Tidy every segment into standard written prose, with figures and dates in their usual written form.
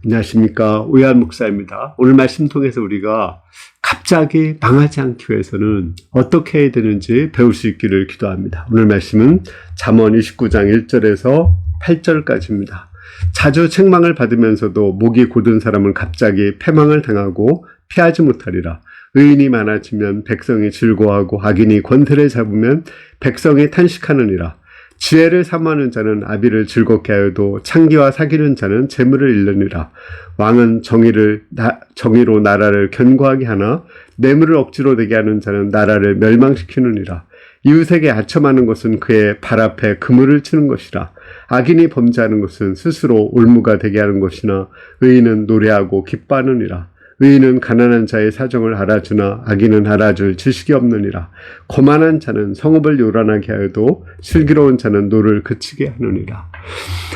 안녕하십니까. 오해한 목사입니다. 오늘 말씀 통해서 우리가 갑자기 망하지 않기 위해서는 어떻게 해야 되는지 배울 수 있기를 기도합니다. 오늘 말씀은 잠언 29장 1절에서 8절까지입니다. 자주 책망을 받으면서도 목이 곧은 사람은 갑자기 패망을 당하고 피하지 못하리라. 의인이 많아지면 백성이 즐거워하고 악인이 권세를 잡으면 백성이 탄식하느니라. 지혜를 사모하는 자는 아비를 즐겁게 하여도 창기와 사귀는 자는 재물을 잃느니라. 왕은 정의로 나라를 견고하게 하나 뇌물을 억지로 내게 하는 자는 나라를 멸망시키느니라. 이웃에게 아첨하는 것은 그의 발 앞에 그물을 치는 것이라. 악인이 범죄하는 것은 스스로 올무가 되게 하는 것이나 의인은 노래하고 기뻐하느니라. 의인은 가난한 자의 사정을 알아주나 악인은 알아줄 지식이 없느니라. 거만한 자는 성읍을 요란하게 하여도 슬기로운 자는 노를 그치게 하느니라.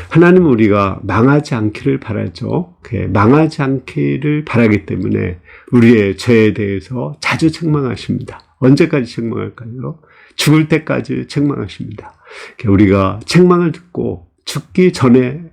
하나님은 우리가 망하지 않기를 바라죠. 망하지 않기를 바라기 때문에 우리의 죄에 대해서 자주 책망하십니다. 언제까지 책망할까요? 죽을 때까지 책망하십니다. 우리가 책망을 듣고 죽기 전에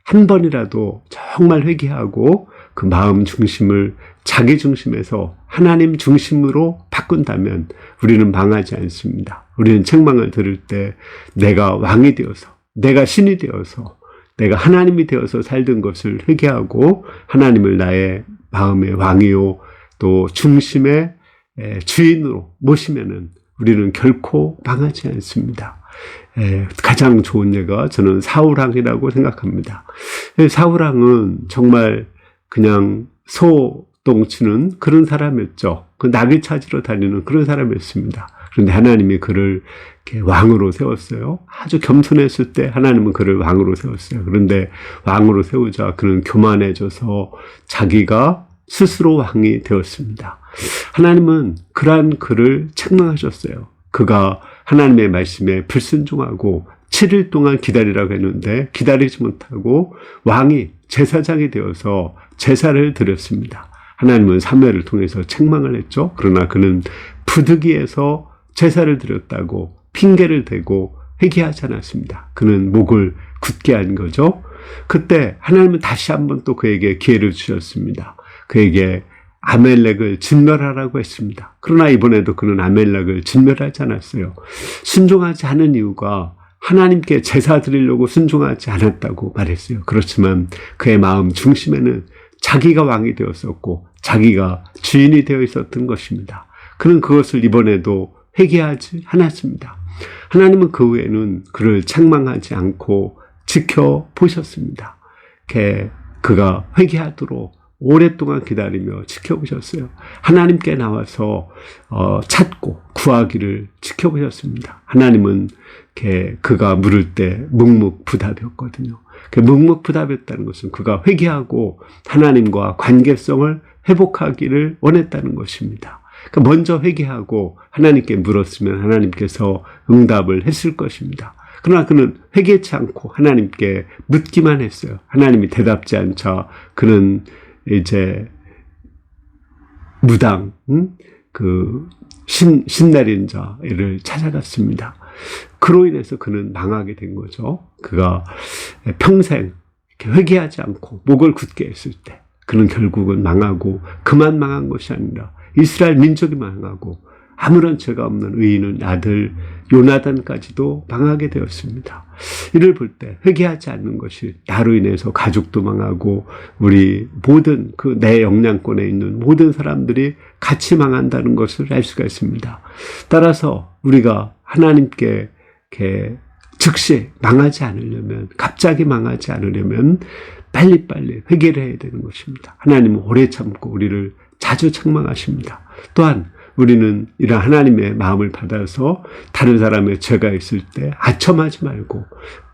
한 번이라도 정말 회개하고 그 마음 중심을 자기 중심에서 하나님 중심으로 바꾼다면 우리는 망하지 않습니다. 우리는 책망을 들을 때 내가 왕이 되어서, 내가 신이 되어서, 내가 하나님이 되어서 살던 것을 회개하고 하나님을 나의 마음의 왕이요 또 중심의 주인으로 모시면은 우리는 결코 망하지 않습니다. 가장 좋은 예가 저는 사울왕이라고 생각합니다. 사울왕은 정말 그냥 소똥치는 그런 사람이었죠. 그 나귀 찾으러 다니는 그런 사람이었습니다. 그런데 하나님이 그를 이렇게 왕으로 세웠어요. 아주 겸손했을 때 하나님은 그를 왕으로 세웠어요. 그런데 왕으로 세우자 그는 교만해져서 자기가 스스로 왕이 되었습니다. 하나님은 그러한 그를 책망하셨어요. 그가 하나님의 말씀에 불순종하고 7일 동안 기다리라고 했는데 기다리지 못하고 왕이 제사장이 되어서 제사를 드렸습니다. 하나님은 사무엘을 통해서 책망을 했죠. 그러나 그는 부득이해서 제사를 드렸다고 핑계를 대고 회개하지 않았습니다. 그는 목을 굳게 한 거죠. 그때 하나님은 다시 한번 또 그에게 기회를 주셨습니다. 그에게 아멜렉을 진멸하라고 했습니다. 그러나 이번에도 그는 아멜렉을 진멸하지 않았어요. 순종하지 않은 이유가 하나님께 제사 드리려고 순종하지 않았다고 말했어요. 그렇지만 그의 마음 중심에는 자기가 왕이 되었었고 자기가 주인이 되어 있었던 것입니다. 그는 그것을 이번에도 회개하지 않았습니다. 하나님은 그 후에는 그를 책망하지 않고 지켜보셨습니다. 그가 회개하도록 오랫동안 기다리며 지켜보셨어요. 하나님께 나와서 찾고 구하기를 지켜보셨습니다. 하나님은 그가 물을 때 묵묵부답이었거든요. 묵묵부답이었다는 것은 그가 회개하고 하나님과 관계성을 회복하기를 원했다는 것입니다. 먼저 회개하고 하나님께 물었으면 하나님께서 응답을 했을 것입니다. 그러나 그는 회개치 않고 하나님께 묻기만 했어요. 하나님이 대답지 않자 그는 이제 무당, 신 내린 자를 찾아갔습니다. 그로 인해서 그는 망하게 된 거죠. 그가 평생 회개하지 않고 목을 굳게 했을 때 그는 결국은 망하고 그만 망한 것이 아니라 이스라엘 민족이 망하고 아무런 죄가 없는 의인은 아들 요나단까지도 망하게 되었습니다. 이를 볼 때 회개하지 않는 것이 나로 인해서 가족도 망하고 우리 모든 그 내 영향권에 있는 모든 사람들이 같이 망한다는 것을 알 수가 있습니다. 따라서 우리가 하나님께 즉시 망하지 않으려면, 갑자기 망하지 않으려면 빨리빨리 회개를 해야 되는 것입니다. 하나님은 오래 참고 우리를 자주 책망하십니다. 또한 우리는 이런 하나님의 마음을 받아서 다른 사람의 죄가 있을 때 아첨하지 말고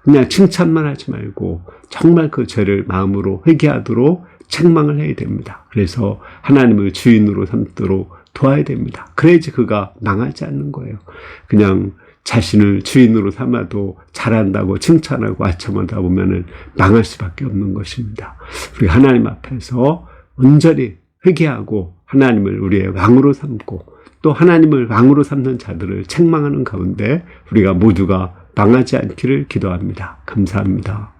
그냥 칭찬만 하지 말고 정말 그 죄를 마음으로 회개하도록 책망을 해야 됩니다. 그래서 하나님을 주인으로 삼도록 도와야 됩니다. 그래야지 그가 망하지 않는 거예요. 그냥 자신을 주인으로 삼아도 잘한다고 칭찬하고 아첨하다 보면은 망할 수밖에 없는 것입니다. 우리 하나님 앞에서 온전히 회개하고 하나님을 우리의 왕으로 삼고 또 하나님을 왕으로 삼는 자들을 책망하는 가운데 우리가 모두가 망하지 않기를 기도합니다. 감사합니다.